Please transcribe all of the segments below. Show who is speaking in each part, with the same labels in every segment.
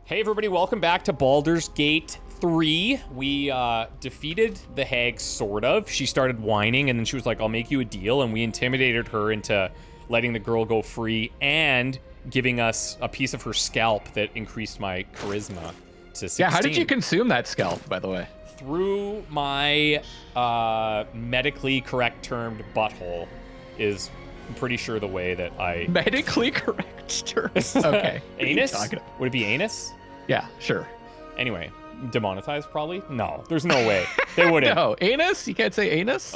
Speaker 1: Hey everybody, welcome back to Baldur's Gate 3. We defeated the hag, sort of. She started whining and then she was like, I'll make you a deal, and we intimidated her into letting the girl go free and giving us a piece of her scalp that increased my charisma to 16.
Speaker 2: Yeah, how did you consume that scalp, by the way?
Speaker 1: Through my medically correct termed butthole is, I'm pretty sure, the way that I...
Speaker 2: Medically correct terms? Okay.
Speaker 1: Anus? Would it be anus?
Speaker 2: Yeah, sure.
Speaker 1: Anyway, demonetized probably? No, there's no way. They wouldn't.
Speaker 2: No, anus? You can't say anus?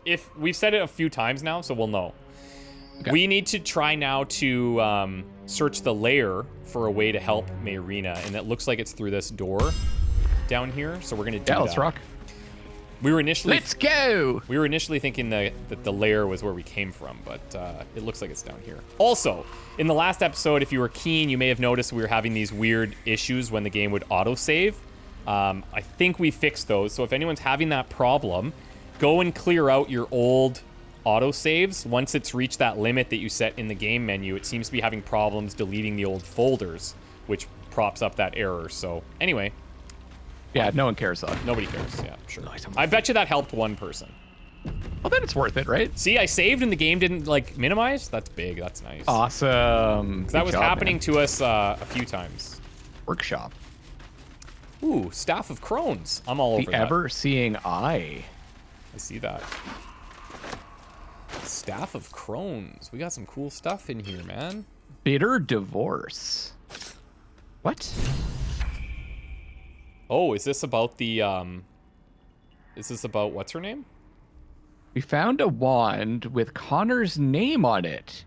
Speaker 1: If we've said it a few times now, so we'll know.
Speaker 2: Okay.
Speaker 1: We need to try now to search the lair for a way to help Mayrina, and it looks like it's through this door down here, so we're gonna do that.
Speaker 2: Yeah, let's rock.
Speaker 1: We were initially...
Speaker 2: Let's go!
Speaker 1: We were initially thinking that the lair was where we came from, but it looks like it's down here. Also, in the last episode, if you were keen, you may have noticed we were having these weird issues when the game would autosave. I think we fixed those, so if anyone's having that problem, go and clear out your old autosaves. Once it's reached that limit that you set in the game menu, it seems to be having problems deleting the old folders, which props up that error. So, anyway...
Speaker 2: Yeah, no one cares, though.
Speaker 1: Nobody cares, yeah, sure. I bet you that helped one person.
Speaker 2: Well, then it's worth it, right?
Speaker 1: See, I saved and the game didn't, like, minimize? That's big, that's nice.
Speaker 2: Awesome.
Speaker 1: That was happening to us a few times.
Speaker 2: Workshop.
Speaker 1: Ooh, Staff of Crones. I'm all over
Speaker 2: The
Speaker 1: that.
Speaker 2: ever-seeing eye.
Speaker 1: I see that. Staff of Crones. We got some cool stuff in here, man.
Speaker 2: Bitter divorce. What?
Speaker 1: Oh, is this about the, is this about what's her name?
Speaker 2: We found a wand with Connor's name on it.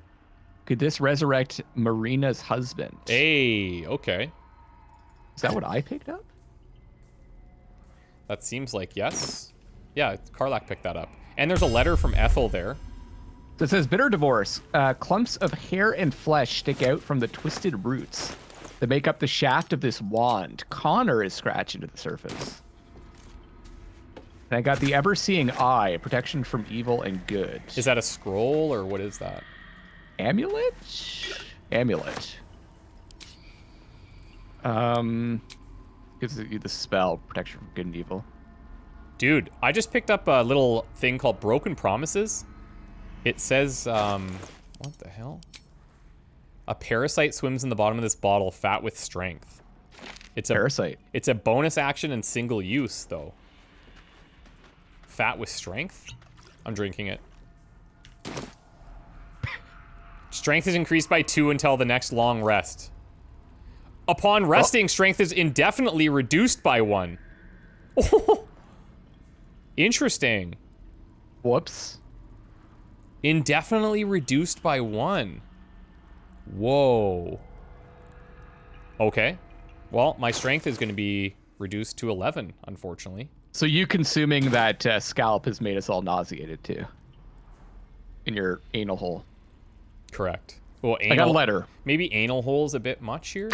Speaker 2: Could this resurrect Marina's husband?
Speaker 1: Hey, okay.
Speaker 2: Is that what I picked up?
Speaker 1: That seems like yes. Yeah, Karlak picked that up. And there's a letter from Ethel there.
Speaker 2: So it says, bitter divorce. Clumps of hair and flesh stick out from the twisted roots that make up the shaft of this wand. Connor is scratched into the surface. And I got the ever-seeing eye, protection from evil and good.
Speaker 1: Is that a scroll, or what is that?
Speaker 2: Amulet? Amulet. Gives you the spell, protection from good and evil.
Speaker 1: Dude, I just picked up a little thing called Broken Promises. It says, what the hell? A parasite swims in the bottom of this bottle, fat with strength. It's a
Speaker 2: Parasite.
Speaker 1: It's a bonus action and single use, though. Fat with strength? I'm drinking it. Strength is increased by 2 until the next long rest. Upon resting, strength is indefinitely reduced by 1. Oh. Interesting.
Speaker 2: Whoops.
Speaker 1: Indefinitely reduced by 1. Whoa. Okay. Well, my strength is going to be reduced to 11, unfortunately.
Speaker 2: So you consuming that scalp has made us all nauseated, too. In your anal hole.
Speaker 1: Correct. Well, anal,
Speaker 2: I got a letter.
Speaker 1: Maybe anal hole's a bit much here?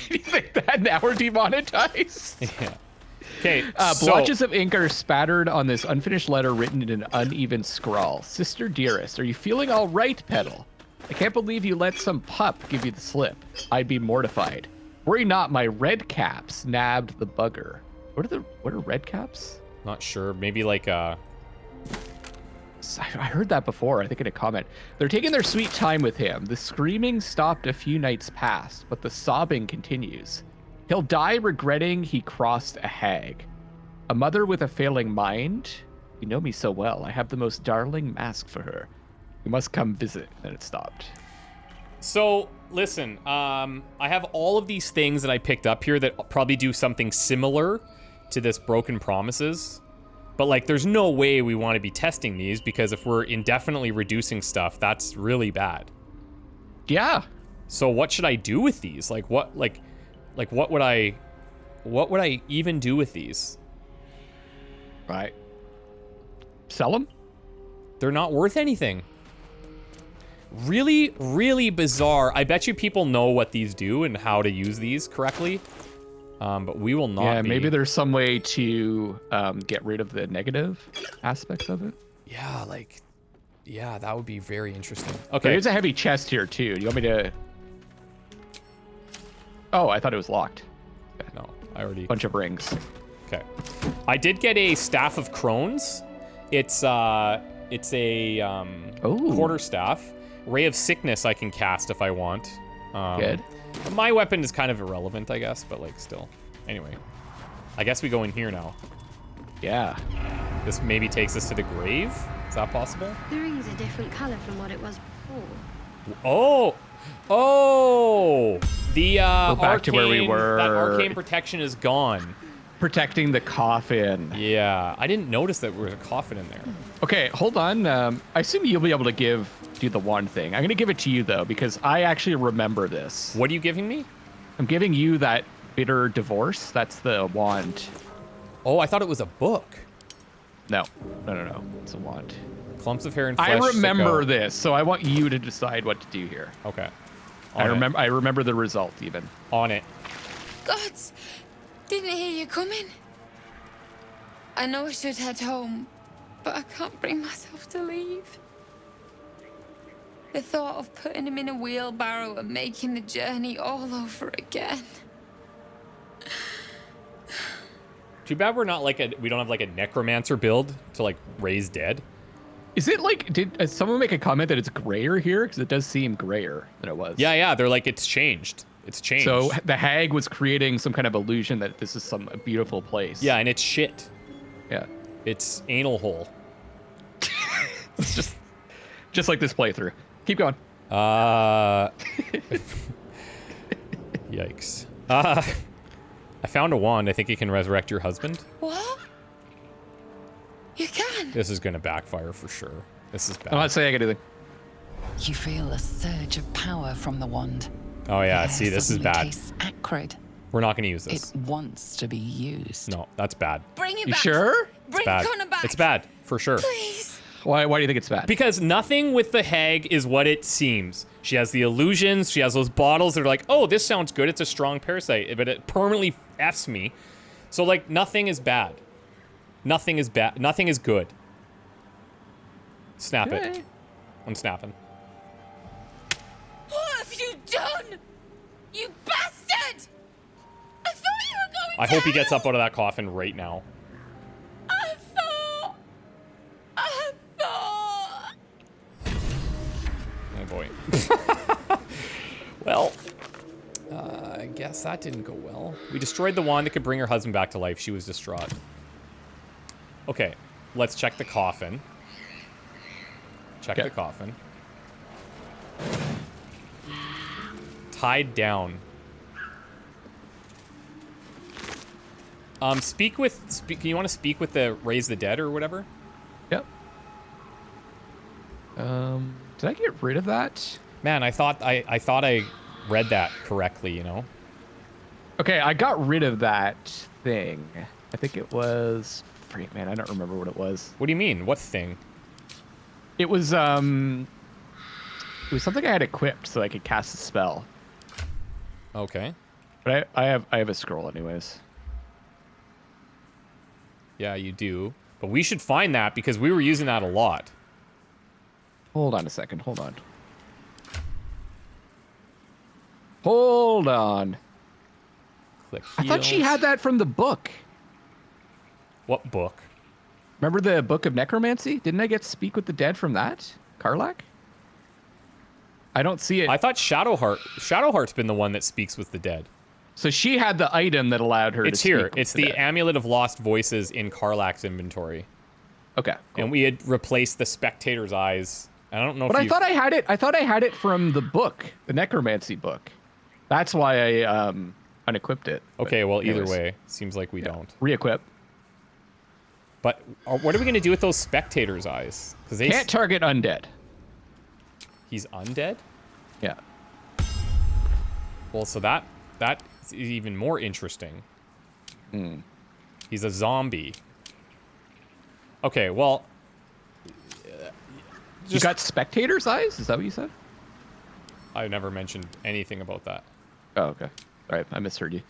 Speaker 2: You think that now we're demonetized?
Speaker 1: Yeah. Okay,
Speaker 2: blotches of ink are spattered on this unfinished letter written in an uneven scrawl. Sister dearest, are you feeling all right, Petal? I can't believe you let some pup give you the slip. I'd be mortified. Worry not, my red caps nabbed the bugger. What are red caps?
Speaker 1: Not sure. Maybe like
Speaker 2: I heard that before, I think in a comment. They're taking their sweet time with him. The screaming stopped a few nights past, but the sobbing continues. He'll die regretting he crossed a hag. A mother with a failing mind? You know me so well. I have the most darling mask for her. You must come visit. And it stopped.
Speaker 1: So, listen, I have all of these things that I picked up here that probably do something similar to this Broken Promises. But, like, there's no way we want to be testing these, because if we're indefinitely reducing stuff, that's really bad.
Speaker 2: Yeah.
Speaker 1: So what should I do with these? Like, what would I even do with these?
Speaker 2: Right. Sell them?
Speaker 1: They're not worth anything. Really, really bizarre. I bet you people know what these do and how to use these correctly. But we will not.
Speaker 2: Yeah, maybe there's some way to get rid of the negative aspects of it.
Speaker 1: Yeah, that would be very interesting. Okay.
Speaker 2: There's a heavy chest here too. Do you want me to? Oh, I thought it was locked.
Speaker 1: No, I already...
Speaker 2: Bunch of rings.
Speaker 1: Okay. I did get a Staff of Crones. It's a quarterstaff. Ray of Sickness I can cast if I want.
Speaker 2: Good.
Speaker 1: My weapon is kind of irrelevant, I guess, but like still. Anyway, I guess we go in here now.
Speaker 2: Yeah.
Speaker 1: This maybe takes us to the grave. Is that possible?
Speaker 3: The ring's a different color from what it was before.
Speaker 1: Oh! The
Speaker 2: We're back to where we were.
Speaker 1: That arcane protection is gone.
Speaker 2: Protecting the coffin.
Speaker 1: Yeah, I didn't notice that there was a coffin in there.
Speaker 2: Okay, hold on. I assume you'll be able to do the wand thing. I'm going to give it to you, though, because I actually remember this.
Speaker 1: What are you giving me?
Speaker 2: I'm giving you that bitter divorce. That's the wand.
Speaker 1: Oh, I thought it was a book.
Speaker 2: No. It's a wand.
Speaker 1: Clumps of hair and flesh.
Speaker 2: I remember this, so I want you to decide what to do here.
Speaker 1: Okay.
Speaker 2: I remember the result, even.
Speaker 1: On it.
Speaker 4: Gods, didn't hear you coming. I know I should head home, but I can't bring myself to leave. The thought of putting him in a wheelbarrow and making the journey all over again.
Speaker 1: Too bad we're not we don't have like a necromancer build to like raise dead.
Speaker 2: Is it like, did someone make a comment that it's grayer here? Because it does seem grayer than it was.
Speaker 1: Yeah, they're like, it's changed. It's changed.
Speaker 2: So the hag was creating some kind of illusion that this is a beautiful place.
Speaker 1: Yeah, and it's shit.
Speaker 2: Yeah.
Speaker 1: It's anal hole.
Speaker 2: It's just like this playthrough. Keep going.
Speaker 1: Yikes. I found a wand. I think it can resurrect your husband.
Speaker 4: What? You can?
Speaker 1: This is gonna backfire for sure. This is bad.
Speaker 2: I'm not saying anything.
Speaker 5: You feel a surge of power from the wand.
Speaker 1: Oh yeah,
Speaker 5: Air
Speaker 1: see, this is
Speaker 5: suddenly
Speaker 1: bad.
Speaker 5: tastes acrid.
Speaker 1: We're not gonna use this.
Speaker 5: It wants to be used.
Speaker 1: No, that's bad.
Speaker 4: Bring it
Speaker 2: You
Speaker 4: back.
Speaker 2: sure?
Speaker 4: Bring
Speaker 1: Bad.
Speaker 4: Connor back.
Speaker 1: It's bad, for sure.
Speaker 4: Please.
Speaker 2: Why do you think it's bad?
Speaker 1: Because nothing with the hag is what it seems. She has the illusions, she has those bottles that are like, oh, this sounds good, it's a strong parasite, but it permanently F's me. So like, nothing is bad. Nothing is bad. Nothing is good. Snap it. I'm snapping.
Speaker 4: What have you done? You bastard! I thought you were going
Speaker 1: I
Speaker 4: to
Speaker 1: hope he gets
Speaker 4: hell.
Speaker 1: up out of that coffin right now.
Speaker 4: I thought.
Speaker 1: Oh boy. Well, I guess that didn't go well. We destroyed the wand that could bring her husband back to life. She was distraught. Okay, let's check the coffin. Check the coffin. Tied down. Can you want to speak with the raise the dead or whatever?
Speaker 2: Yep. Did I get rid of that?
Speaker 1: Man, I thought I read that correctly, you know?
Speaker 2: Okay, I got rid of that thing. I think it was... Freak, man, I don't remember what it was.
Speaker 1: What do you mean? What thing?
Speaker 2: It was something I had equipped so I could cast a spell.
Speaker 1: Okay.
Speaker 2: But I have a scroll anyways.
Speaker 1: Yeah, you do. But we should find that because we were using that a lot.
Speaker 2: Hold on a second. Hold on. Hold on.
Speaker 1: Click
Speaker 2: I thought she
Speaker 1: heals.
Speaker 2: had that from the book.
Speaker 1: What book?
Speaker 2: Remember the Book of Necromancy? Didn't I get Speak with the Dead from that? Karlach? I don't see it.
Speaker 1: I thought Shadowheart's been the one that speaks with the dead.
Speaker 2: So she had the item that allowed her
Speaker 1: It's
Speaker 2: to
Speaker 1: here.
Speaker 2: speak with
Speaker 1: It's
Speaker 2: the
Speaker 1: the
Speaker 2: dead.
Speaker 1: Amulet of Lost Voices in Karlach's inventory.
Speaker 2: Okay. Cool.
Speaker 1: And we had replaced the spectator's eyes. I don't know
Speaker 2: But
Speaker 1: if
Speaker 2: I thought I had it. I thought I had it from the book, the Necromancy book. That's why I unequipped it.
Speaker 1: Okay, well, either
Speaker 2: anyways.
Speaker 1: way, seems like we don't.
Speaker 2: Re-equip.
Speaker 1: But what are we going to do with those spectator's eyes? Because they
Speaker 2: Can't target undead.
Speaker 1: He's undead?
Speaker 2: Yeah.
Speaker 1: Well, so that is even more interesting. He's a zombie. Okay, well...
Speaker 2: You got spectator's eyes? Is that what you said?
Speaker 1: I never mentioned anything about that.
Speaker 2: Oh, okay. All right, I misheard you.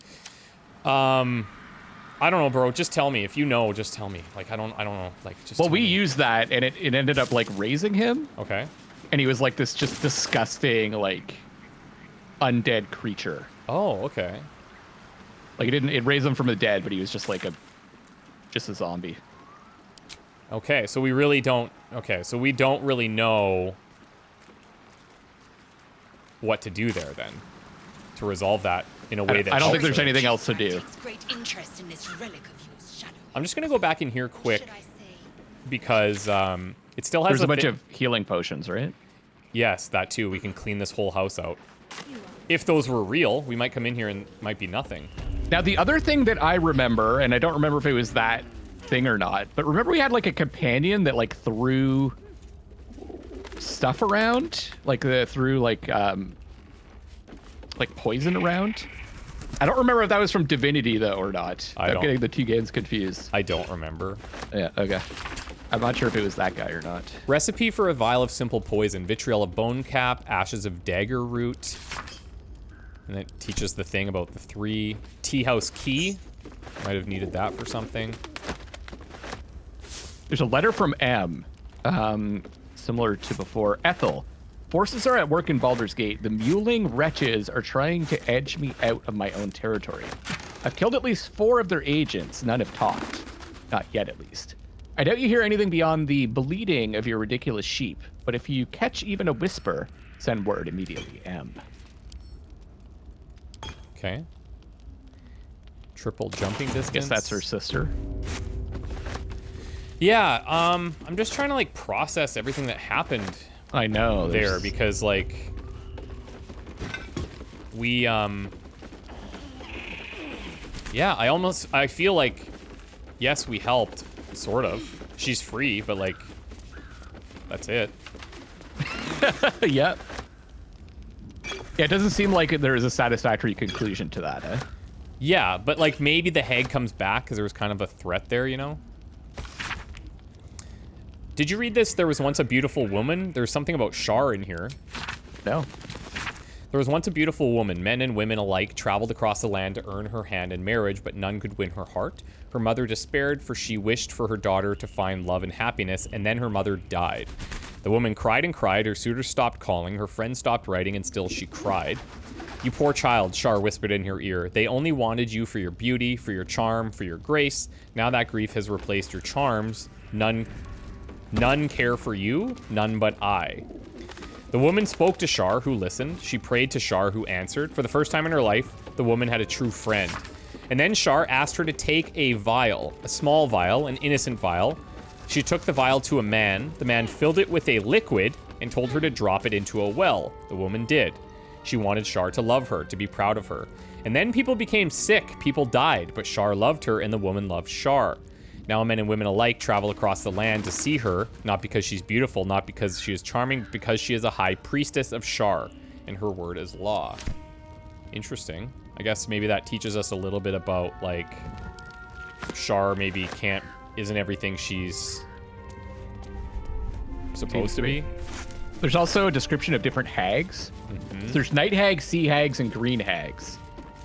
Speaker 1: I don't know, bro. Just tell me. If you know, just tell me. Like, I don't know. Like, just
Speaker 2: Well,
Speaker 1: tell
Speaker 2: we
Speaker 1: me.
Speaker 2: used that, and it ended up, like, raising him.
Speaker 1: Okay.
Speaker 2: And he was, like, this just disgusting, like, undead creature.
Speaker 1: Oh, okay.
Speaker 2: Like it raised him from the dead, but he was just like just a zombie.
Speaker 1: Okay, so we really don't... Okay, so we don't really know what to do there, then, to resolve that in a way that
Speaker 2: I don't think
Speaker 1: helps
Speaker 2: there's
Speaker 1: her.
Speaker 2: anything else to do.
Speaker 6: Takes great interest in this relic of yours, Shadow.
Speaker 1: I'm just going to go back in here quick
Speaker 3: Should I say?
Speaker 1: because it still has
Speaker 2: There's a bunch
Speaker 1: thi-
Speaker 2: of healing potions, right?
Speaker 1: Yes, that too. We can clean this whole house out. If those were real, we might come in here and it might be nothing.
Speaker 2: Now, the other thing that I remember, and I don't remember if it was that thing or not, but remember we had like a companion that like threw stuff around, like threw like poison around. I don't remember if that was from Divinity though or not. I'm getting the two games confused.
Speaker 1: I don't remember.
Speaker 2: Yeah, okay. I'm not sure if it was that guy or not.
Speaker 1: Recipe for a vial of simple poison: vitriol of bone cap, ashes of dagger root. And it teaches the thing about the 3 tea house key. Might have needed that for something.
Speaker 2: There's a letter from M, similar to before. Ethel, forces are at work in Baldur's Gate. The mewling wretches are trying to edge me out of my own territory. I've killed at least 4 of their agents. None have talked. Not yet, at least. I doubt you hear anything beyond the bleating of your ridiculous sheep. But if you catch even a whisper, send word immediately. M.
Speaker 1: Okay. Triple jumping distance.
Speaker 2: Guess that's her sister.
Speaker 1: Yeah, I'm just trying to like process everything that happened
Speaker 2: I know.
Speaker 1: there because like we yeah, I feel like yes, we helped, sort of. She's free, but like that's it.
Speaker 2: Yeah. Yeah, it doesn't seem like there is a satisfactory conclusion to that, eh?
Speaker 1: Yeah, but like maybe the hag comes back because there was kind of a threat there, you know? Did you read this? There was once a beautiful woman. There's something about Shar in here.
Speaker 2: No.
Speaker 1: There was once a beautiful woman. Men and women alike traveled across the land to earn her hand in marriage, but none could win her heart. Her mother despaired, for she wished for her daughter to find love and happiness, and then her mother died. The woman cried and cried. Her suitor stopped calling. Her friend stopped writing, and still she cried. You poor child, Shar whispered in her ear. They only wanted you for your beauty, for your charm, for your grace. Now that grief has replaced your charms. None care for you, none but I. The woman spoke to Shar, who listened. She prayed to Shar, who answered. For the first time in her life, the woman had a true friend. And then Shar asked her to take a vial, a small vial, an innocent vial. She took the vial to a man. The man filled it with a liquid and told her to drop it into a well. The woman did. She wanted Shar to love her, to be proud of her. And then people became sick, people died, but Shar loved her and the woman loved Shar. Now men and women alike travel across the land to see her, not because she's beautiful, not because she is charming, but because she is a high priestess of Shar, and her word is law. Interesting. I guess maybe that teaches us a little bit about, like, Shar maybe isn't everything she's supposed to be.
Speaker 2: There's also a description of different hags. So there's night hags, sea hags, and green hags.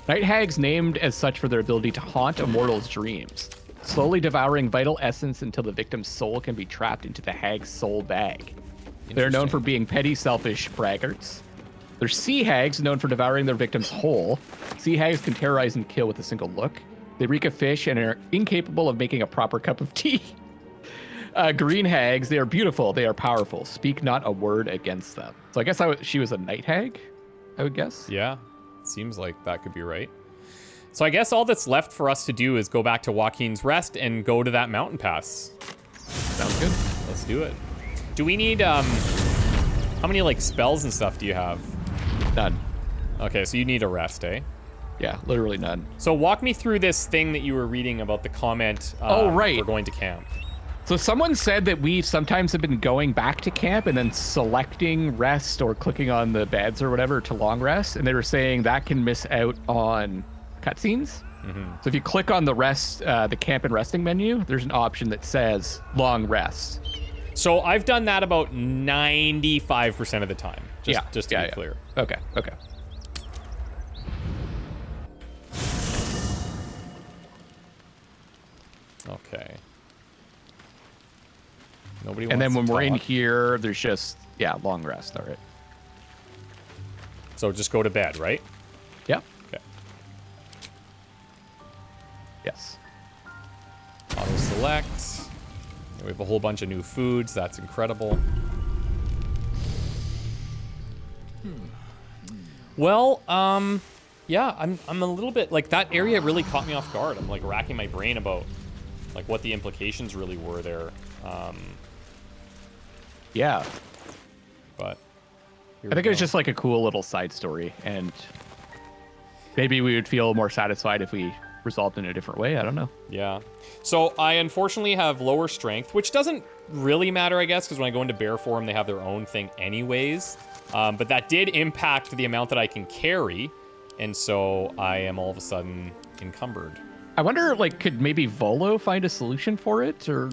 Speaker 2: Night hags named as such for their ability to haunt a mortal's dreams, slowly devouring vital essence until the victim's soul can be trapped into the hag's soul bag. They're known for being petty, selfish braggarts. There's sea hags, known for devouring their victims whole. Sea hags can terrorize and kill with a single look. They reek of fish and are incapable of making a proper cup of tea. Green hags, they are beautiful, they are powerful. Speak not a word against them. So I guess she was a night hag, I would guess.
Speaker 1: Yeah, seems like that could be right. So I guess all that's left for us to do is go back to Joaquin's Rest and go to that mountain pass.
Speaker 2: Sounds good.
Speaker 1: Let's do it. Do we need, how many, like, spells and stuff do you have?
Speaker 2: None.
Speaker 1: Okay, so you need a rest, eh?
Speaker 2: Yeah, literally none.
Speaker 1: So walk me through this thing that you were reading about the comment
Speaker 2: right.
Speaker 1: for going to camp.
Speaker 2: So someone said that we sometimes have been going back to camp and then selecting rest or clicking on the beds or whatever to long rest. And they were saying that can miss out on cutscenes. So if you click on the rest, the camp and resting menu, there's an option that says long rest.
Speaker 1: So I've done that about 95% of the time. Just to be clear.
Speaker 2: Okay.
Speaker 1: Okay. Nobody wants
Speaker 2: And then when
Speaker 1: to
Speaker 2: we're in
Speaker 1: talk.
Speaker 2: here, there's just, long rest. All right.
Speaker 1: So just go to bed, right?
Speaker 2: Yeah.
Speaker 1: Okay.
Speaker 2: Yes.
Speaker 1: Auto select. We have a whole bunch of new foods. That's incredible. Well, yeah, I'm a little bit like that area really caught me off guard. I'm like racking my brain about like what the implications really were there.
Speaker 2: Yeah.
Speaker 1: But
Speaker 2: I think it was just like a cool little side story, and maybe we would feel more satisfied if we resolved in a different way. I don't know.
Speaker 1: Yeah. So I unfortunately have lower strength, which doesn't really matter, I guess, because when I go into bear form, they have their own thing anyways. But that did impact the amount that I can carry, and so I am all of a sudden encumbered.
Speaker 2: I wonder, like, could maybe Volo find a solution for it, or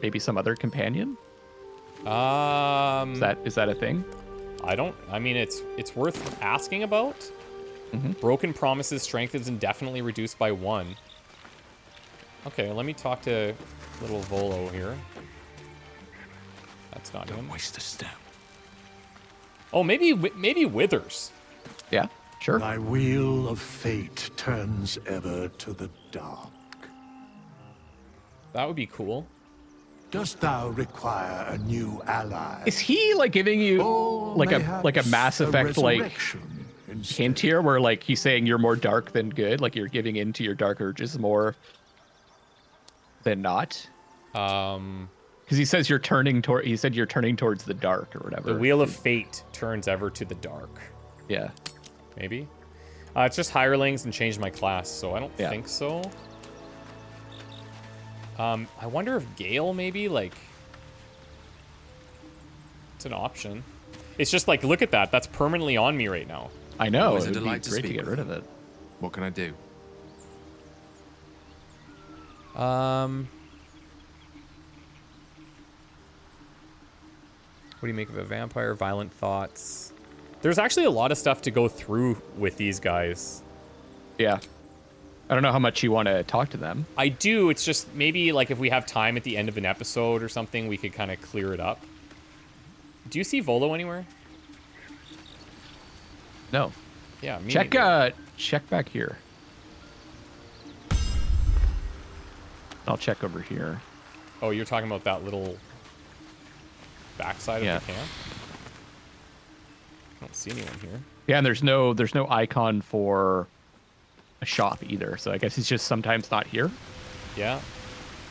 Speaker 2: maybe some other companion? Is that a thing?
Speaker 1: I mean, it's worth asking about. Broken promises strength is indefinitely reduced by 1. Okay, let me talk to little Volo here. That's not him.
Speaker 7: Don't waste a step.
Speaker 1: Oh, maybe Withers.
Speaker 2: Yeah, sure.
Speaker 7: Thy wheel of fate turns ever to the dark.
Speaker 1: That would be cool.
Speaker 7: Dost thou require a new ally?
Speaker 2: Is he like giving you like a Mass Effect like hint here, where like he's saying you're more dark than good, like you're giving in to your dark urges more than not? Because he says you're turning toward. He said you're turning towards the dark or whatever.
Speaker 1: The wheel of fate turns ever to the dark.
Speaker 2: Yeah.
Speaker 1: Maybe. It's just hirelings and changed my class, so I don't think so. I wonder if Gale maybe, like... It's an option. It's just like, look at that. That's permanently on me right now.
Speaker 2: I know.
Speaker 8: Always
Speaker 2: It
Speaker 8: a
Speaker 2: would be
Speaker 8: delight to
Speaker 2: great to
Speaker 8: speak
Speaker 2: get
Speaker 8: with
Speaker 2: rid
Speaker 8: you.
Speaker 2: of it.
Speaker 8: What can I do?
Speaker 1: What do you make of a vampire? Violent thoughts. There's actually a lot of stuff to go through with these guys.
Speaker 2: Yeah. I don't know how much you want to talk to them.
Speaker 1: I do. It's just maybe like if we have time at the end of an episode or something, we could kind of clear it up. Do you see Volo anywhere?
Speaker 2: No.
Speaker 1: Yeah, me
Speaker 2: Check
Speaker 1: neither.
Speaker 2: check back here. I'll check over here.
Speaker 1: Oh, you're talking about that little backside of the camp? I don't see anyone here.
Speaker 2: Yeah, and there's no icon for a shop either. So I guess he's just sometimes not here.
Speaker 1: Yeah,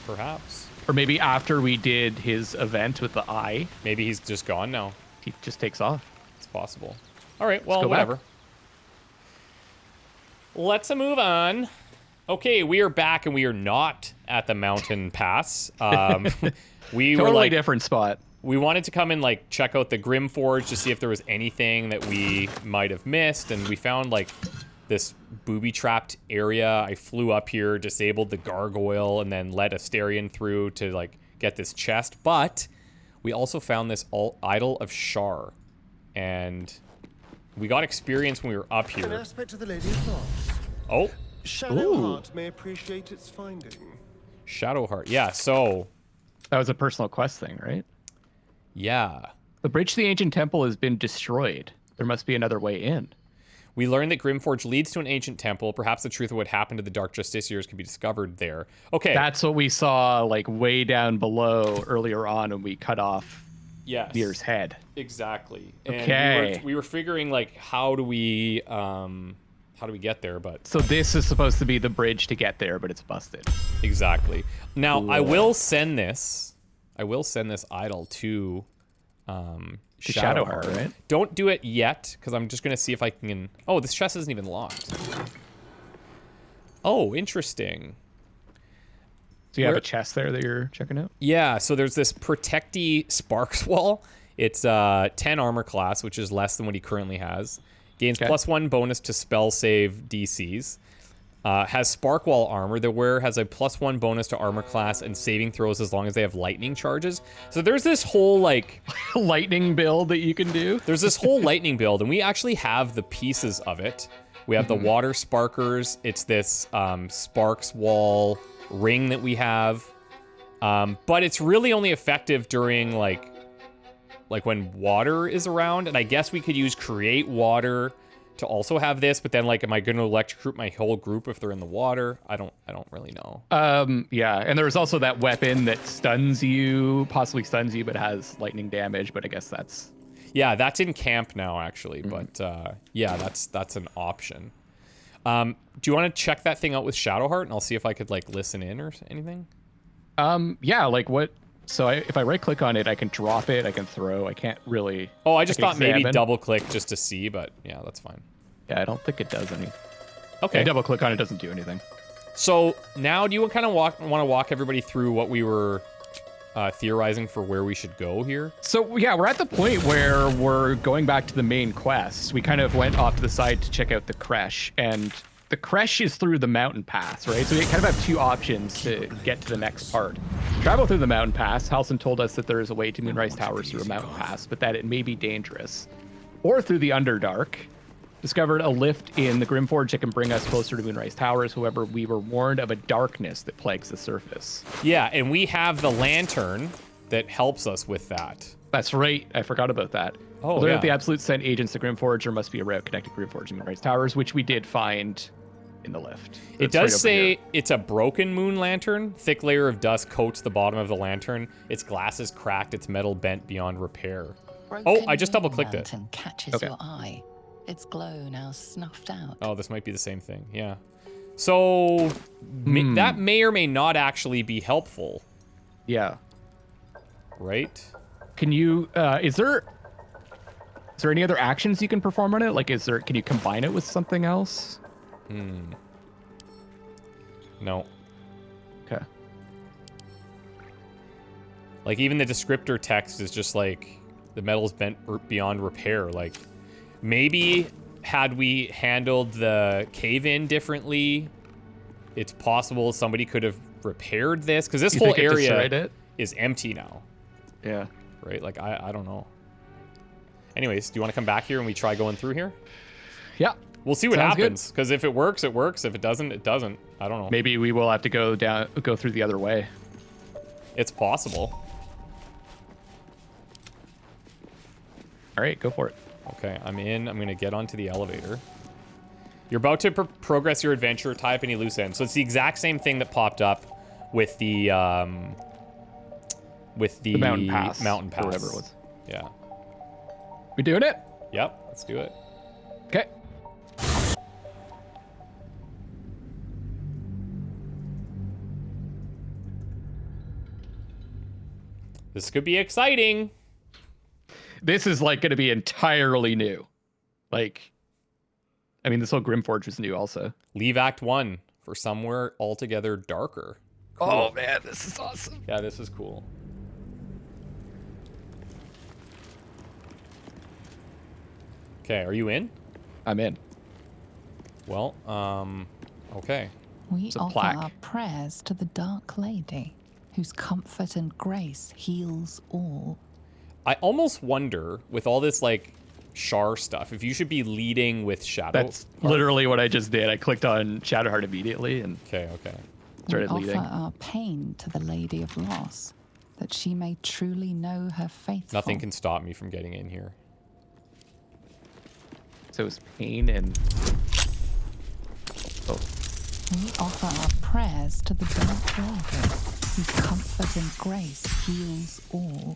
Speaker 1: perhaps.
Speaker 2: Or maybe after we did his event with the eye,
Speaker 1: Maybe he's just gone now.
Speaker 2: he just takes off.
Speaker 1: It's possible. All right, well,
Speaker 2: go back.
Speaker 1: whatever. Let's move on. Okay, we are back, and we are not at the mountain pass. We were
Speaker 2: Totally
Speaker 1: like,
Speaker 2: different spot.
Speaker 1: we wanted to come and like check out the Grymforge to see if there was anything that we might have missed, and we found like this booby-trapped area. I flew up here, disabled the gargoyle, and then let Asterion through to like get this chest. But we also found this idol of Shar, and we got experience when we were up
Speaker 9: An
Speaker 1: here.
Speaker 9: aspect of the Lady of Thoughts.
Speaker 1: Oh,
Speaker 9: Shadowheart may appreciate its finding.
Speaker 1: Shadowheart. Yeah, so
Speaker 2: That was a personal quest thing, right?
Speaker 1: yeah.
Speaker 2: The bridge to the ancient temple has been destroyed. There must be another way in.
Speaker 1: We learned that Grymforge leads to an ancient temple. Perhaps the truth of what happened to the Dark Justiciars can be discovered there. Okay.
Speaker 2: That's what we saw like way down below earlier on when we cut off
Speaker 1: yes.
Speaker 2: Deer's head.
Speaker 1: Exactly.
Speaker 2: Okay.
Speaker 1: And we were figuring like how do we get there, but
Speaker 2: So this is supposed to be the bridge to get there, but it's busted.
Speaker 1: exactly. Now
Speaker 2: Cool.
Speaker 1: I will send this idol to
Speaker 2: Shadowheart, right?
Speaker 1: Don't do it yet, because I'm just gonna see if I can. Oh, this chest isn't even locked. Oh, interesting.
Speaker 2: So you have
Speaker 1: Where-
Speaker 2: a chest there that you're checking out?
Speaker 1: Yeah, so there's this Protecty Sparks wall. It's 10 armor class, which is less than what he currently has. Gains
Speaker 2: Okay.
Speaker 1: +1 bonus to spell save DCs. Has Spark Wall armor. The wearer has a +1 bonus to armor class and saving throws as long as they have lightning charges. So there's this whole like
Speaker 2: Lightning build that you can do.
Speaker 1: there's this whole lightning build, and we actually have the pieces of it. We have the water sparkers. It's this Sparks Wall ring that we have, but it's really only effective during like when water is around. And I guess we could use Create Water to also have this, but then like, am I going to electrocute my whole group if they're in the water? I don't really know.
Speaker 2: Yeah, and there's also that weapon that possibly stuns you, but has lightning damage. But I guess that's
Speaker 1: that's in camp now actually. But yeah, that's an option. Do you want to check that thing out with Shadowheart, and I'll see if I could like listen in or anything?
Speaker 2: Yeah, like what? So if I right click on it, I can drop it, I can throw. I can't really.
Speaker 1: Oh, I just thought maybe
Speaker 2: examine.
Speaker 1: double click just to see, but yeah, that's fine.
Speaker 2: Yeah, I don't think it does any.
Speaker 1: Okay.
Speaker 2: Yeah, double click on it doesn't do anything.
Speaker 1: So now, do you kind of want to walk everybody through what we were theorizing for where we should go here?
Speaker 2: So yeah, we're at the point where we're going back to the main quest. We kind of went off to the side to check out the creche, and the creche is through the mountain pass, right? So we kind of have two options to get to the next part. Travel through the mountain pass. Halson told us that there is a way to Moonrise Towers through a mountain pass, but that it may be dangerous. Or through the Underdark. Discovered a lift in the Grymforge that can bring us closer to Moonrise Towers. However, we were warned of a darkness that plagues the surface.
Speaker 1: Yeah, and we have the lantern that helps us with that.
Speaker 2: That's right. I forgot about that.
Speaker 1: Oh,
Speaker 2: Although
Speaker 1: yeah.
Speaker 2: if the Absolute sent agents to Grymforge, there must be a route connecting Grymforge and Moonrise Towers, which we did find in the lift.
Speaker 1: It does say it's a broken moon lantern. Thick layer of dust coats the bottom of the lantern. Its glass is cracked. Its metal bent beyond repair. Oh, I just double clicked it.
Speaker 5: Lantern catches your eye. Its glow now snuffed out.
Speaker 1: Oh, this might be the same thing. Yeah. So that may or may not actually be helpful.
Speaker 2: Yeah.
Speaker 1: Right?
Speaker 2: Can you? Is there any other actions you can perform on it? Like, can you combine it with something else?
Speaker 1: No.
Speaker 2: Okay.
Speaker 1: Like, even the descriptor text is just like, the metal's bent beyond repair. Like, maybe had we handled the cave-in differently, it's possible somebody could have repaired this, because this whole area is empty now.
Speaker 2: Yeah.
Speaker 1: Right? Like, I don't know. Anyways, do you want to come back here and we try going through here?
Speaker 2: Yeah.
Speaker 1: We'll see what
Speaker 2: Sounds
Speaker 1: happens, because if it works, it works. If it doesn't, it doesn't. I don't know.
Speaker 2: Maybe we will have to go through the other way.
Speaker 1: It's possible.
Speaker 2: All right, go for it.
Speaker 1: Okay, I'm in. I'm going to get onto the elevator. You're about to progress your adventure. Tie up any loose ends. So it's the exact same thing that popped up with the
Speaker 2: mountain pass.
Speaker 1: Mountain pass.
Speaker 2: Or whatever it was.
Speaker 1: Yeah.
Speaker 2: We doing it?
Speaker 1: Yep, let's do it.
Speaker 2: Okay.
Speaker 1: This could be exciting.
Speaker 2: This is like going to be entirely new. Like, I mean, this whole Grymforge was new also.
Speaker 1: Leave Act 1 for somewhere altogether darker. Cool.
Speaker 2: Oh man, this is awesome.
Speaker 1: Yeah, this is cool. Okay, are you in?
Speaker 2: I'm in.
Speaker 1: Well, okay.
Speaker 5: We
Speaker 2: a
Speaker 5: offer
Speaker 2: plaque.
Speaker 5: our prayers to the Dark Lady, whose comfort and grace heals all.
Speaker 1: I almost wonder, with all this, like, Shar stuff, if you should be leading with Shadowheart.
Speaker 2: That's literally what I just did. I clicked on Shadowheart immediately and
Speaker 1: Okay, okay.
Speaker 2: started
Speaker 5: we
Speaker 2: leading.
Speaker 5: offer our pain to the Lady of Loss, that she may truly know her faithful.
Speaker 1: Nothing can stop me from getting in here.
Speaker 2: So it's pain and... Oh,
Speaker 5: We offer our prayers to the Dark Lady, whose comfort and grace heals all.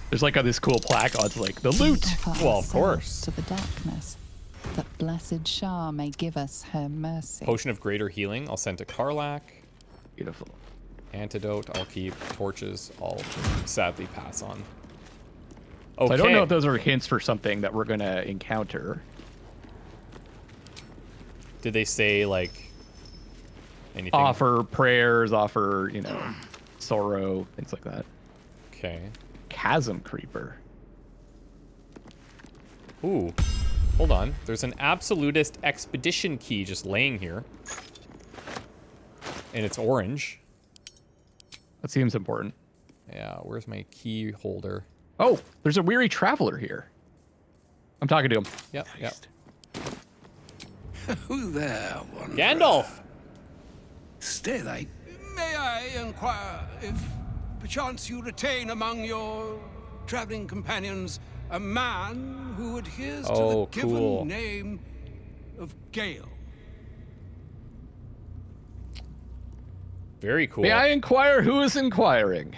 Speaker 2: there's like this cool plaque on it's like the
Speaker 5: We
Speaker 2: loot.
Speaker 5: offer
Speaker 1: Well, of
Speaker 5: ourselves
Speaker 1: course.
Speaker 5: to the darkness, that blessed Shah may give us her mercy.
Speaker 1: Potion of Greater Healing, I'll send to Karlak.
Speaker 2: Beautiful.
Speaker 1: Antidote, I'll keep. Torches, I'll sadly pass on. Okay.
Speaker 2: So I don't know if those are hints for something that we're gonna encounter.
Speaker 1: Did they say, like, anything?
Speaker 2: Offer prayers, offer, sorrow, things like that.
Speaker 1: Okay.
Speaker 2: Chasm Creeper.
Speaker 1: Ooh. Hold on. There's an Absolutist Expedition key just laying here. And it's orange.
Speaker 2: That seems important.
Speaker 1: Yeah, where's my key holder?
Speaker 2: Oh, there's a weary traveler here. I'm talking to him.
Speaker 1: Yep, yep.
Speaker 8: Who there, wanderer?
Speaker 1: Gandalf!
Speaker 8: Stay thy... May I inquire if perchance you retain among your traveling companions a man who adheres
Speaker 1: Oh,
Speaker 8: to the
Speaker 1: cool.
Speaker 8: given name of Gale.
Speaker 1: Very cool.
Speaker 2: May I inquire who is inquiring?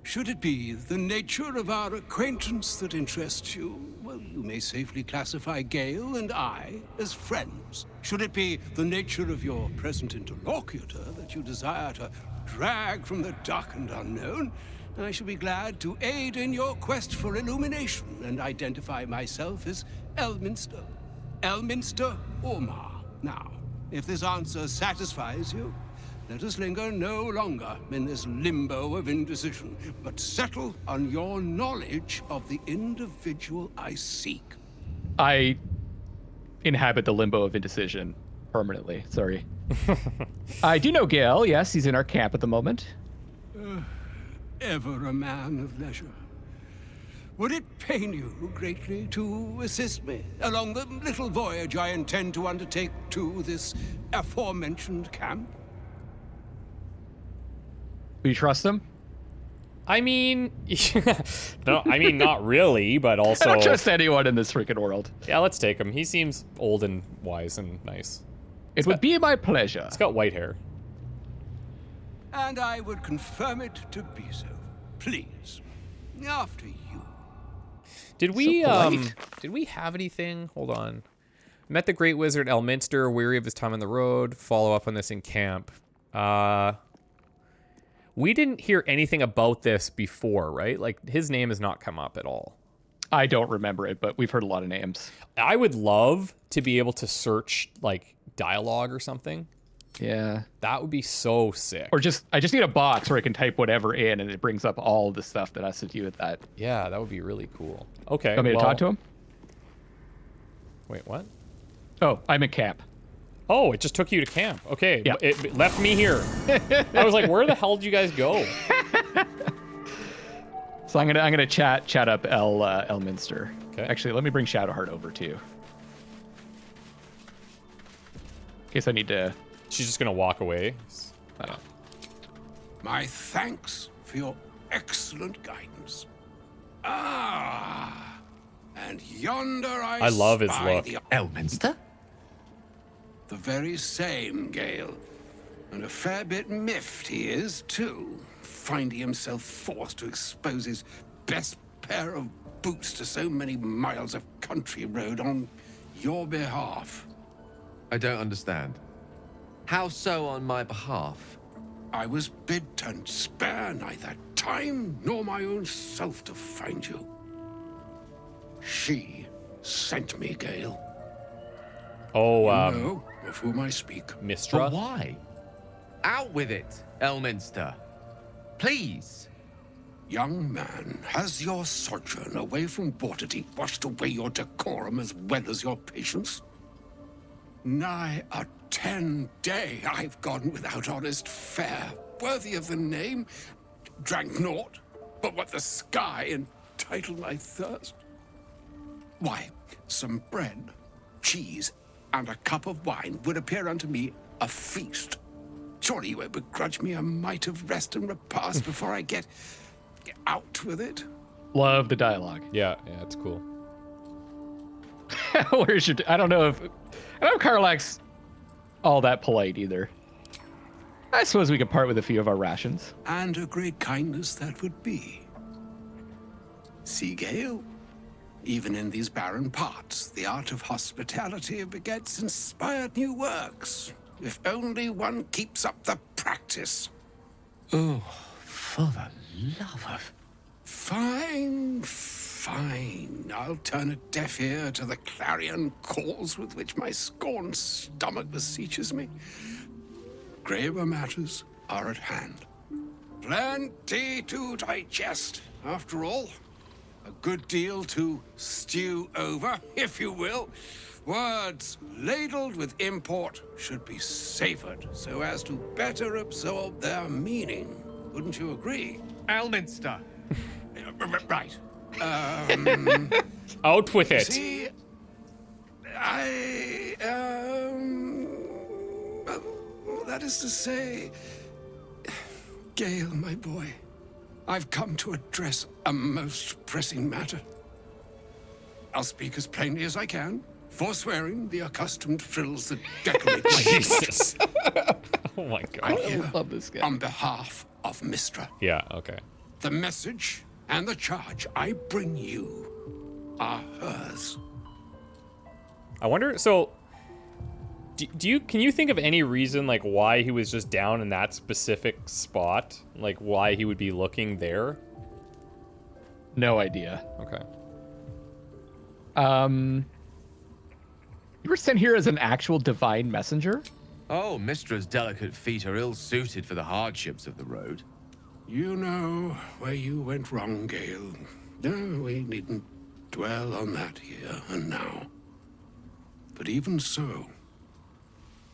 Speaker 8: Should it be the nature of our acquaintance that interests you, well, you may safely classify Gale and I as friends. Should it be the nature of your present interlocutor that you desire to drag from the dark and unknown, I shall be glad to aid in your quest for illumination and identify myself as Elminster. Elminster Ormar. Now, if this answer satisfies you, let us linger no longer in this limbo of indecision, but settle on your knowledge of the individual I seek.
Speaker 2: I inhabit the limbo of indecision permanently. Sorry. I do know Gale. Yes, he's in our camp at the moment.
Speaker 8: Ever a man of leisure. Would it pain you greatly to assist me along the little voyage I intend to undertake to this aforementioned camp?
Speaker 2: Do you trust him?
Speaker 1: I mean, no, I mean, not really, but also.
Speaker 2: I don't trust anyone in this freaking world.
Speaker 1: Yeah, let's take him. He seems old and wise and nice.
Speaker 2: It would be my pleasure.
Speaker 1: He's got white hair.
Speaker 8: And I would confirm it to be so. Please, after you.
Speaker 1: Did we
Speaker 2: So polite.
Speaker 1: did we have anything? Hold on. Met the great wizard Elminster, weary of his time on the road. Follow up on this in camp. We didn't hear anything about this before, right? Like, his name has not come up at all.
Speaker 2: I don't remember it, but we've heard a lot of names.
Speaker 1: I would love to be able to search, like, dialogue or something.
Speaker 2: Yeah.
Speaker 1: That would be so sick.
Speaker 2: Or I just need a box where I can type whatever in and it brings up all the stuff that has to do with that.
Speaker 1: Yeah, that would be really cool. Okay.
Speaker 2: Want me to talk to him?
Speaker 1: Wait, what? Oh,
Speaker 2: I'm in camp.
Speaker 1: Oh, it just took you to camp. Okay,
Speaker 2: Yeah.
Speaker 1: it left me here. I was like, where the hell did you guys go?
Speaker 2: So I'm gonna chat up Elminster.
Speaker 1: Okay.
Speaker 2: Actually, let me bring Shadowheart over too. In case I need to.
Speaker 1: She's just gonna walk away.
Speaker 2: I don't know.
Speaker 8: My thanks for your excellent guidance. Ah, and yonder I
Speaker 1: love his
Speaker 8: spy
Speaker 1: look.
Speaker 8: the
Speaker 10: Elminster?
Speaker 8: The very same, Gale. And a fair bit miffed he is, too, finding himself forced to expose his best pair of boots to so many miles of country road on your behalf.
Speaker 10: I don't understand. How so on my behalf?
Speaker 8: I was bid to spare neither time nor my own self to find you. She sent me, Gale.
Speaker 1: Oh,
Speaker 8: You know of whom I speak.
Speaker 1: Mistra.
Speaker 10: But why? Out with it, Elminster. Please.
Speaker 8: Young man, has your sojourn away from Waterdeep washed away your decorum as well as your patience? Nigh a 10-day I've gone without honest fare, worthy of the name. Drank naught but what the sky entitled my thirst. Why, some bread, cheese, and a cup of wine would appear unto me a feast. Surely you won't begrudge me a mite of rest and repast before I get out with it.
Speaker 2: Love the dialogue.
Speaker 1: Yeah, it's cool.
Speaker 2: Where's your? I don't know if Karlach's all that polite either. I suppose we could part with a few of our rations.
Speaker 8: And a great kindness that would be. See, Gale? Even in these barren parts, the art of hospitality begets inspired new works. If only one keeps up the practice.
Speaker 10: Oh, for the love of...
Speaker 8: Fine. I'll turn a deaf ear to the clarion calls with which my scorned stomach beseeches me. Graver matters are at hand. Plenty to digest, after all. A good deal to stew over, if you will. Words ladled with import should be savored so as to better absorb their meaning. Wouldn't you agree?
Speaker 10: Elminster.
Speaker 8: Right.
Speaker 1: Out with it.
Speaker 8: See, that is to say, Gale, my boy, I've come to address a most pressing matter. I'll speak as plainly as I can, forswearing the accustomed frills that decorate my
Speaker 1: Jesus. Oh my
Speaker 8: I'm
Speaker 1: god.
Speaker 8: here
Speaker 2: love this guy.
Speaker 8: on behalf of Mistra.
Speaker 1: Yeah, okay.
Speaker 8: The message and the charge I bring you are hers.
Speaker 1: I wonder, so can you think of any reason like why he was just down in that specific spot? Like why he would be looking there?
Speaker 2: No idea.
Speaker 1: Okay.
Speaker 2: You were sent here as an actual divine messenger?
Speaker 10: Oh, Mistra's delicate feet are ill-suited for the hardships of the road.
Speaker 8: You know where you went wrong, Gale. No, we needn't dwell on that here and now. But even so,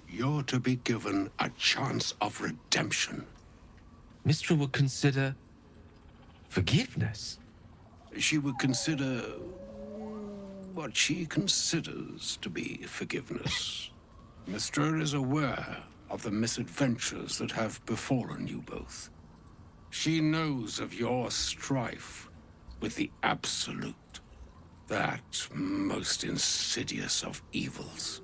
Speaker 8: you're to be given a chance of redemption.
Speaker 10: Mistra would consider forgiveness.
Speaker 8: She would consider what she considers to be forgiveness. Mistra is aware of the misadventures that have befallen you both. She knows of your strife with the Absolute, that most insidious of evils.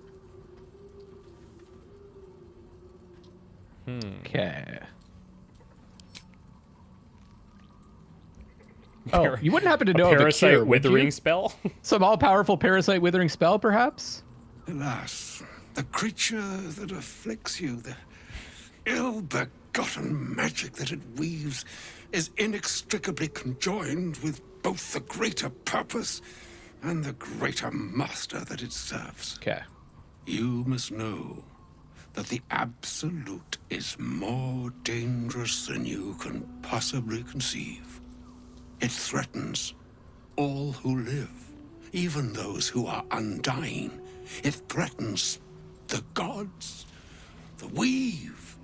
Speaker 2: Okay. Oh, you wouldn't happen to know of a
Speaker 1: Parasite
Speaker 2: cure, would
Speaker 1: withering
Speaker 2: you?
Speaker 1: spell?
Speaker 2: Some all-powerful parasite withering spell, perhaps?
Speaker 8: Alas, the creature that afflicts you, the ill-begotten magic that it weaves, is inextricably conjoined with both the greater purpose and the greater master that it serves.
Speaker 2: Okay.
Speaker 8: You must know that the Absolute is more dangerous than you can possibly conceive. It threatens all who live, even those who are undying. It threatens the gods, the weave,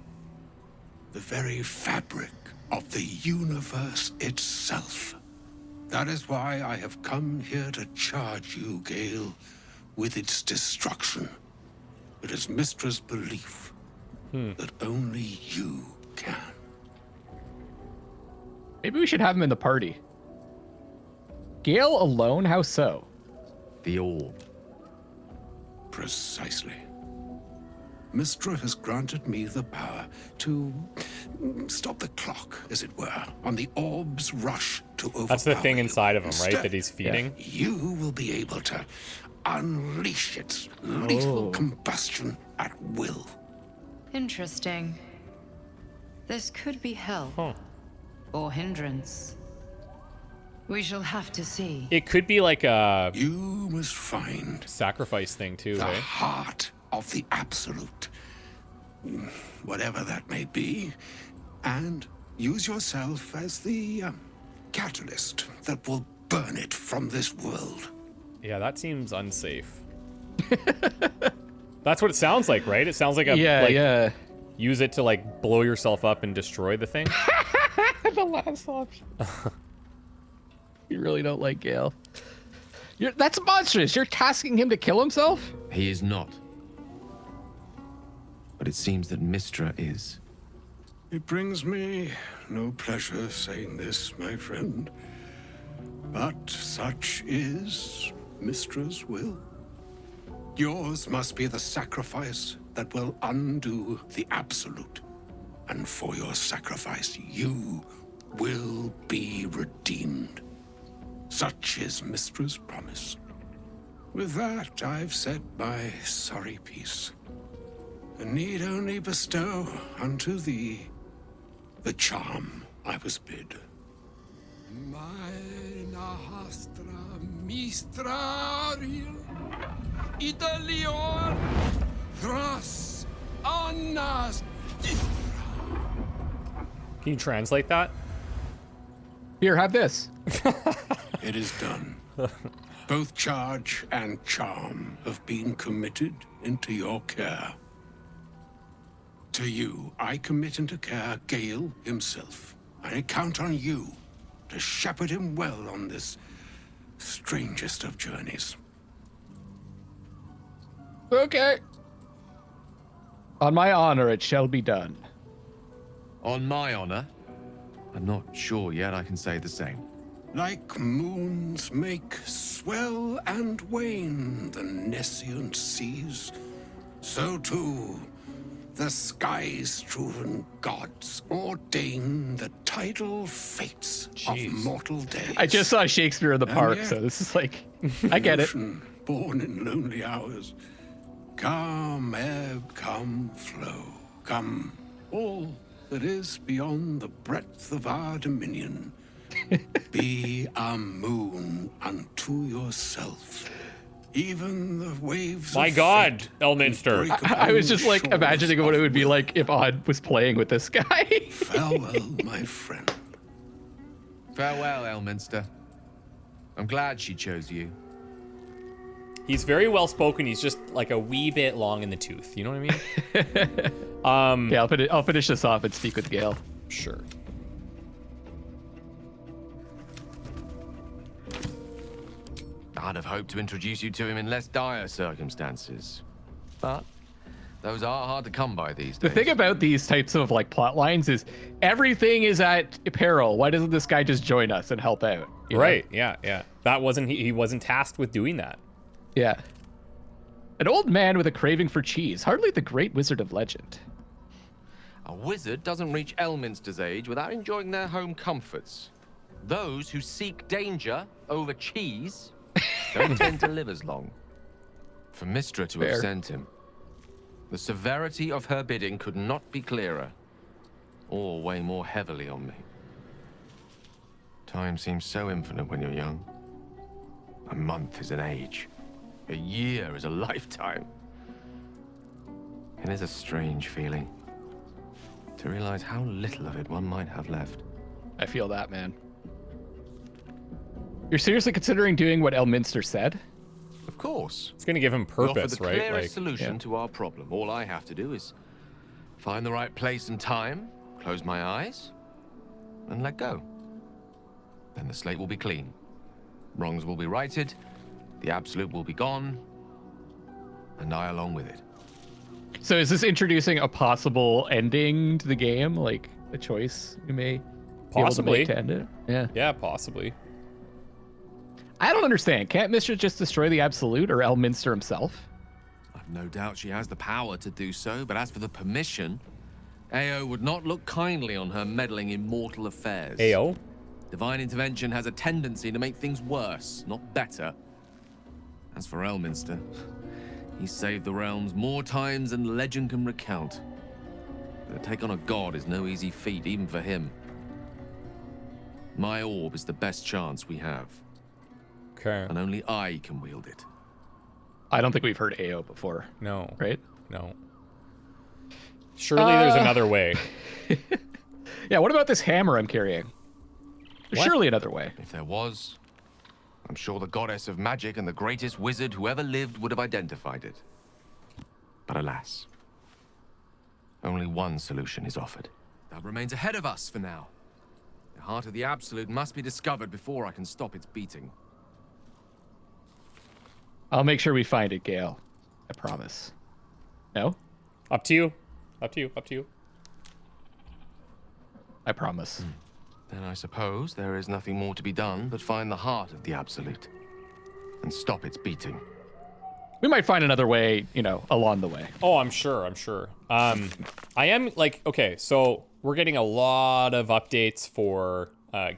Speaker 8: the very fabric of the universe itself. That is why I have come here to charge you, Gale, with its destruction. It is Mistra's belief that only you can.
Speaker 2: Maybe we should have him in the party. Gale alone? How so?
Speaker 10: The orb.
Speaker 8: Precisely. Mistra has granted me the power to stop the clock, as it were, on the orb's rush to overpower
Speaker 1: That's the thing
Speaker 8: you.
Speaker 1: inside of him, right?
Speaker 8: Instead,
Speaker 1: That he's feeding?
Speaker 8: you will be able to unleash its lethal combustion at will.
Speaker 11: Interesting. This could be hell.
Speaker 1: Huh.
Speaker 11: Or hindrance. We shall have to see.
Speaker 1: It could be like a
Speaker 8: You must find
Speaker 1: sacrifice thing too,
Speaker 8: the
Speaker 1: right?
Speaker 8: heart of the Absolute, whatever that may be, and use yourself as the catalyst that will burn it from this world.
Speaker 1: Yeah, that seems unsafe. That's what it sounds like, right? It sounds like a
Speaker 2: Yeah.
Speaker 1: use it to like blow yourself up and destroy the thing.
Speaker 2: The last option. You really don't like Gale. That's monstrous. You're tasking him to kill himself?
Speaker 10: He is not. But it seems that Mistra is.
Speaker 8: It brings me no pleasure saying this, my friend, but such is Mistra's will. Yours must be the sacrifice that will undo the Absolute, and for your sacrifice you will be redeemed. Such is Mistra's promise. With that, I've said my sorry piece, and need only bestow unto thee the charm I was bid. Mina hastra mistraril Italior thras annas.
Speaker 1: Can you translate that?
Speaker 2: Here, have this.
Speaker 8: It is done. Both charge and charm have been committed into your care. To you, I commit into care Gale himself. I count on you to shepherd him well on this strangest of journeys.
Speaker 2: Okay. On my honor, it shall be done.
Speaker 10: On my honor, I'm not sure yet I can say the same.
Speaker 8: Like moons make swell and wane the nescient seas, so too the sky-strewn gods ordain the tidal fates of mortal days.
Speaker 2: I just saw Shakespeare in the Park, so this is like, I get it.
Speaker 8: Born in lonely hours, come ebb, come flow, come all that is beyond the breadth of our dominion. Be a moon unto yourself. Even the waves.
Speaker 1: My God, Elminster.
Speaker 2: I was just like imagining what it would be like if Odd was playing with this guy.
Speaker 8: Farewell, my friend.
Speaker 10: Farewell, Elminster. I'm glad she chose you.
Speaker 1: He's very well spoken. He's just like a wee bit long in the tooth. You know what I mean?
Speaker 2: Yeah, I'll finish this off and speak with Gale.
Speaker 1: Sure.
Speaker 10: I'd have hoped to introduce you to him in less dire circumstances. But those are hard to come by these days.
Speaker 2: The thing about these types of like plot lines is everything is at peril. Why doesn't this guy just join us and help out?
Speaker 1: Right, yeah. That wasn't, he wasn't tasked with doing that.
Speaker 2: Yeah. An old man with a craving for cheese, hardly the great wizard of legend.
Speaker 10: A wizard doesn't reach Elminster's age without enjoying their home comforts. Those who seek danger over cheese don't tend to live as long. For Mistra to have sent him, the severity of her bidding could not be clearer, or weigh more heavily on me. Time seems so infinite when you're young. A month is an age. A year is a lifetime. It is a strange feeling to realize how little of it one might have left.
Speaker 2: I feel that, man. You're seriously considering doing what Elminster said?
Speaker 10: Of course.
Speaker 1: It's going to give him purpose,
Speaker 10: the
Speaker 1: right?
Speaker 10: Clearest solution to our problem. All I have to do is find the right place and time, close my eyes, and let go. Then the slate will be clean. Wrongs will be righted, the absolute will be gone, and I along with it.
Speaker 2: So is this introducing a possible ending to the game? Like a choice you may be able to make to end it? Yeah.
Speaker 1: Yeah, possibly.
Speaker 2: I don't understand. Can't Mistra just destroy the Absolute or Elminster himself?
Speaker 10: I've no doubt she has the power to do so, but as for the permission, AO would not look kindly on her meddling in mortal affairs.
Speaker 1: AO?
Speaker 10: Divine intervention has a tendency to make things worse, not better. As for Elminster, he's saved the realms more times than legend can recount. But to take on a god is no easy feat, even for him. My orb is the best chance we have.
Speaker 1: Okay.
Speaker 10: And only I can wield it.
Speaker 2: I don't think we've heard AO before.
Speaker 1: No.
Speaker 2: Right?
Speaker 1: No. Surely there's another way.
Speaker 2: Yeah, what about this hammer I'm carrying? There's surely another way.
Speaker 10: If there was, I'm sure the goddess of magic and the greatest wizard who ever lived would have identified it. But alas, only one solution is offered. That remains ahead of us for now. The heart of the Absolute must be discovered before I can stop its beating.
Speaker 2: I'll make sure we find it, Gale. I promise. No?
Speaker 1: Up to you. Up to you. Up to you.
Speaker 2: I promise.
Speaker 10: Then I suppose there is nothing more to be done but find the heart of the Absolute and stop its beating.
Speaker 2: We might find another way, along the way.
Speaker 1: Oh, I'm sure. I am okay, so we're getting a lot of updates for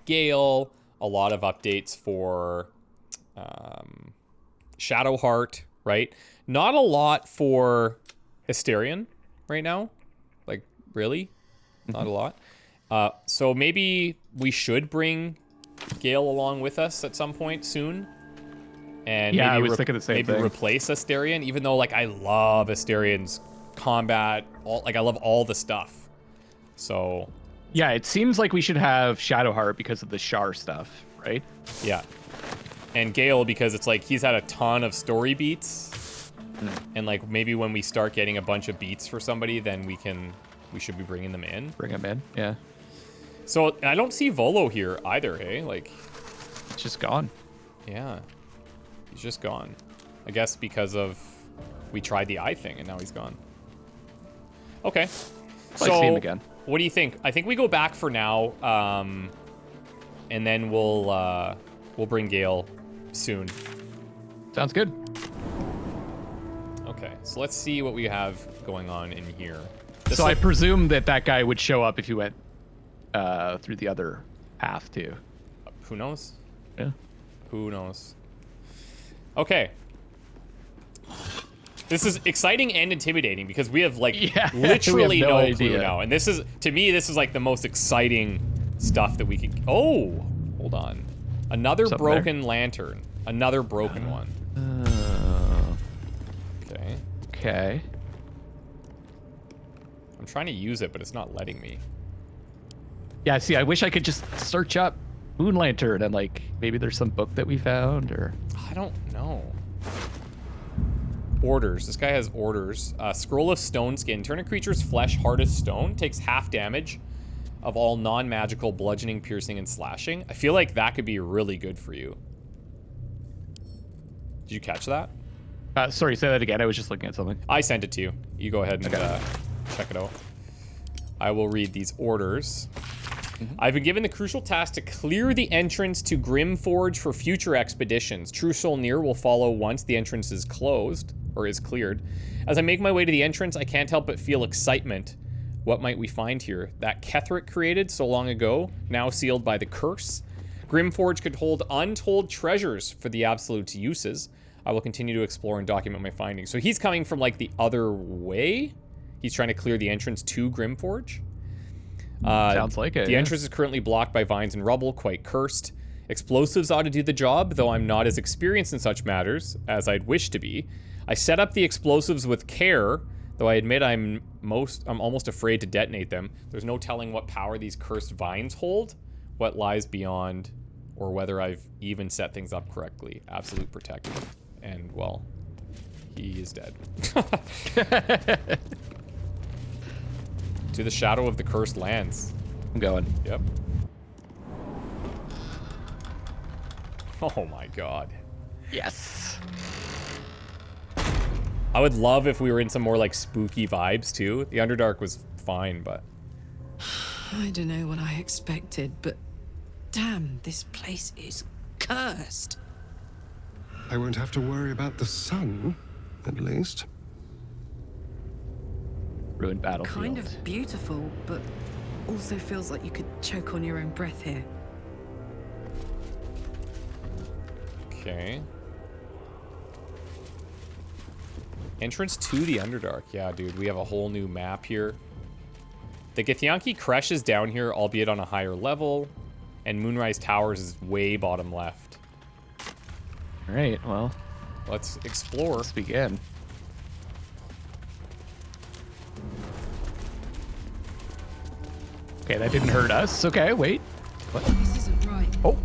Speaker 1: Gale, a lot of updates for Shadowheart, right? Not a lot for Hysterion right now. Like, really? Not a lot. So maybe we should bring Gale along with us at some point soon. And
Speaker 2: yeah,
Speaker 1: maybe
Speaker 2: I was thinking the same thing.
Speaker 1: Replace Hysterion, even though I love Hysterion's combat. I love all the stuff. So
Speaker 2: yeah, it seems like we should have Shadowheart because of the Shar stuff, right?
Speaker 1: Yeah. And Gale because it's he's had a ton of story beats. And maybe when we start getting a bunch of beats for somebody, then we should be bringing them in.
Speaker 2: Bring them in, yeah.
Speaker 1: So I don't see Volo here either, hey?
Speaker 2: It's just gone.
Speaker 1: Yeah. He's just gone. I guess because of we tried the eye thing and now he's gone. Okay.
Speaker 2: So see him again.
Speaker 1: What do you think? I think we go back for now. and then we'll bring Gale soon.
Speaker 2: Sounds good.
Speaker 1: Okay, so let's see what we have going on in here.
Speaker 2: So I presume that guy would show up if you went through the other path too.
Speaker 1: Who knows?
Speaker 2: Yeah.
Speaker 1: Who knows? Okay. This is exciting and intimidating because we have like literally
Speaker 2: we have
Speaker 1: no
Speaker 2: idea.
Speaker 1: clue now. And this is, to me, this is like the most exciting stuff that we could. Oh, hold on. Another broken lantern. Another broken one. Okay.
Speaker 2: Okay.
Speaker 1: I'm trying to use it, but it's not letting me.
Speaker 2: Yeah, see, I wish I could just search up Moon Lantern and like maybe there's some book that we found or.
Speaker 1: I don't know. Orders. This guy has orders. Scroll of stone skin. Turn a creature's flesh hard as stone. Takes half damage of all non-magical bludgeoning, piercing, and slashing. I feel like that could be really good for you. Did you catch that?
Speaker 2: Sorry, say that again. I was just looking at something.
Speaker 1: I sent it to you. You go ahead and check it out. I will read these orders. I've been given the crucial task to clear the entrance to Grymforge for future expeditions. True Solnir will follow once the entrance is closed, or is cleared. As I make my way to the entrance, I can't help but feel excitement. What might we find here? That Ketheric created so long ago, now sealed by the curse. Grymforge could hold untold treasures for the Absolute's uses. I will continue to explore and document my findings. So he's coming from like the other way? He's trying to clear the entrance to Grymforge?
Speaker 2: Sounds like it.
Speaker 1: The entrance is currently blocked by vines and rubble, quite cursed. Explosives ought to do the job, though I'm not as experienced in such matters as I'd wish to be. I set up the explosives with care, though I admit I'm almost afraid to detonate them. There's no telling what power these cursed vines hold, what lies beyond, or whether I've even set things up correctly. Absolute protector. And, well, he is dead. To the shadow of the cursed lands.
Speaker 2: I'm going.
Speaker 1: Yep. Oh my god.
Speaker 2: Yes.
Speaker 1: I would love if we were in some more like spooky vibes too. The Underdark was fine, but
Speaker 11: I don't know what I expected, but damn, this place is cursed.
Speaker 9: I won't have to worry about the sun, at least.
Speaker 2: Ruined battlefield.
Speaker 11: Kind of beautiful, but also feels like you could choke on your own breath here.
Speaker 1: okay. Entrance to the Underdark. Yeah, dude, we have a whole new map here. The Githyanki Creche is down here, albeit on a higher level, and Moonrise Towers is way bottom left.
Speaker 2: All right, well,
Speaker 1: let's explore.
Speaker 2: Let's begin. Okay, that didn't hurt us. Okay, wait. What?
Speaker 11: This isn't right.
Speaker 2: Oh.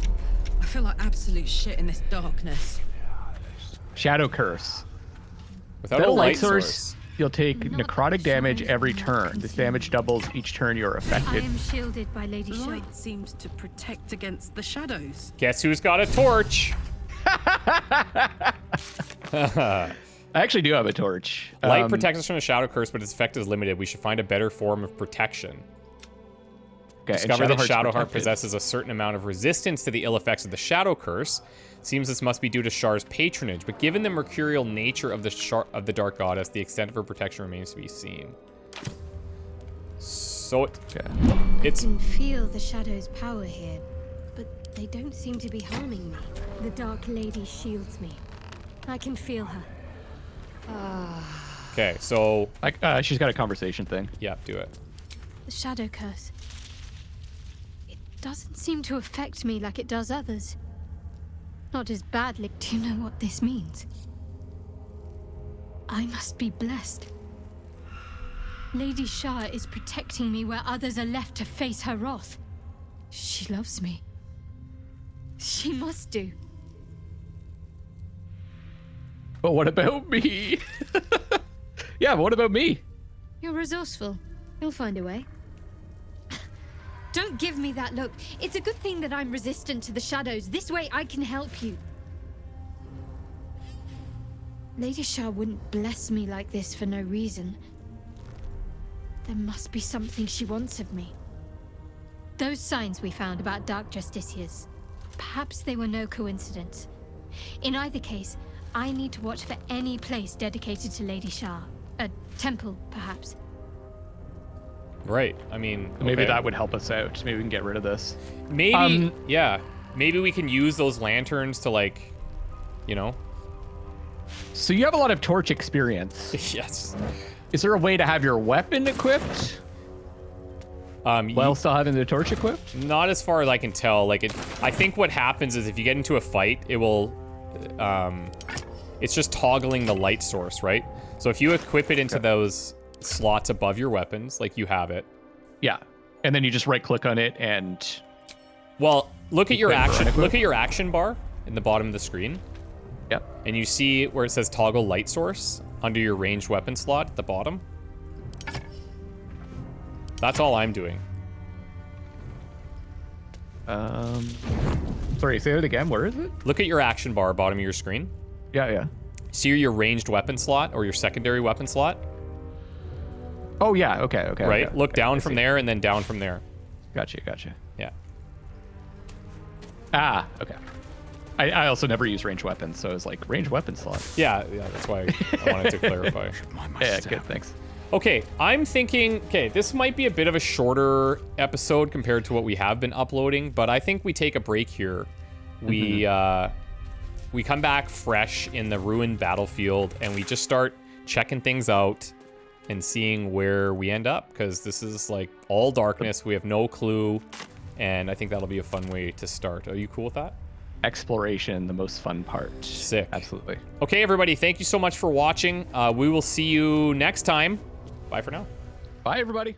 Speaker 11: I feel like absolute shit in this darkness.
Speaker 2: Shadow Curse.
Speaker 1: Without a light source,
Speaker 2: you'll take necrotic damage every turn. This damage doubles each turn you're
Speaker 3: I
Speaker 2: affected.
Speaker 3: am shielded by Lady Shaw.
Speaker 11: Light seems to protect against the shadows.
Speaker 1: guess who's got a torch?
Speaker 2: I actually do have a torch.
Speaker 1: Light protects us from the Shadow Curse, but its effect is limited. We should find a better form of protection.
Speaker 2: Okay,
Speaker 1: Discover that
Speaker 2: Shadowheart's
Speaker 1: Shadowheart
Speaker 2: protected.
Speaker 1: possesses a certain amount of resistance to the ill effects of the Shadow Curse. Seems this must be due to Shar's patronage, but given the mercurial nature of the Dark Goddess, the extent of her protection remains to be seen. So
Speaker 3: I can feel the shadow's power here, but they don't seem to be harming me. The Dark Lady shields me. I can feel her.
Speaker 1: Okay, so
Speaker 2: like she's got a conversation thing.
Speaker 1: Yeah, do it.
Speaker 3: The Shadow Curse. It doesn't seem to affect me like it does others. Not as badly. Do you know what this means? I must be blessed. Lady Shah is protecting me where others are left to face her wrath. She loves me. She must do.
Speaker 2: But what about me? Yeah, but what about me?
Speaker 3: You're resourceful. You'll find a way. Don't give me that look. It's a good thing that I'm resistant to the shadows. This way I can help you. Lady Shah wouldn't bless me like this for no reason. There must be something she wants of me. Those signs we found about Dark Justiciars, perhaps they were no coincidence. In either case, I need to watch for any place dedicated to Lady Shah. A temple, perhaps.
Speaker 1: Right. I mean,
Speaker 2: Maybe
Speaker 1: okay.
Speaker 2: that would help us out. Maybe we can get rid of this.
Speaker 1: Maybe, yeah. Maybe we can use those lanterns to, like, you know.
Speaker 2: So you have a lot of torch experience.
Speaker 1: Yes.
Speaker 2: Is there a way to have your weapon equipped while still having the torch equipped?
Speaker 1: Not as far as I can tell. Like, I think what happens is if you get into a fight, it will, it's just toggling the light source, right? So if you equip it into those slots above your weapons, like you have it.
Speaker 2: Yeah. And then you just right click on it and...
Speaker 1: Well, look at your action bar in the bottom of the screen.
Speaker 2: Yep.
Speaker 1: And you see where it says toggle light source under your ranged weapon slot at the bottom. That's all I'm doing.
Speaker 2: Sorry, say it again. Where is it?
Speaker 1: Look at your action bar, bottom of your screen.
Speaker 2: Yeah.
Speaker 1: See your ranged weapon slot or your secondary weapon slot?
Speaker 2: Oh, yeah. Okay.
Speaker 1: Right?
Speaker 2: Okay.
Speaker 1: Look down from there and then down from there.
Speaker 2: Gotcha.
Speaker 1: Yeah.
Speaker 2: Ah, okay. I also never use ranged weapons, so it's like ranged weapon slot.
Speaker 1: Yeah, that's why I wanted to clarify.
Speaker 2: Yeah, good, thanks.
Speaker 1: Okay, I'm thinking, this might be a bit of a shorter episode compared to what we have been uploading, but I think we take a break here. We come back fresh in the ruined battlefield, and we just start checking things out and seeing where we end up, because this is like all darkness. We have no clue, and I think that'll be a fun way to start. Are you cool with that?
Speaker 2: Exploration, the most fun part.
Speaker 1: Sick.
Speaker 2: Absolutely.
Speaker 1: Okay, everybody, thank you so much for watching. We will see you next time. Bye for now.
Speaker 2: Bye, everybody.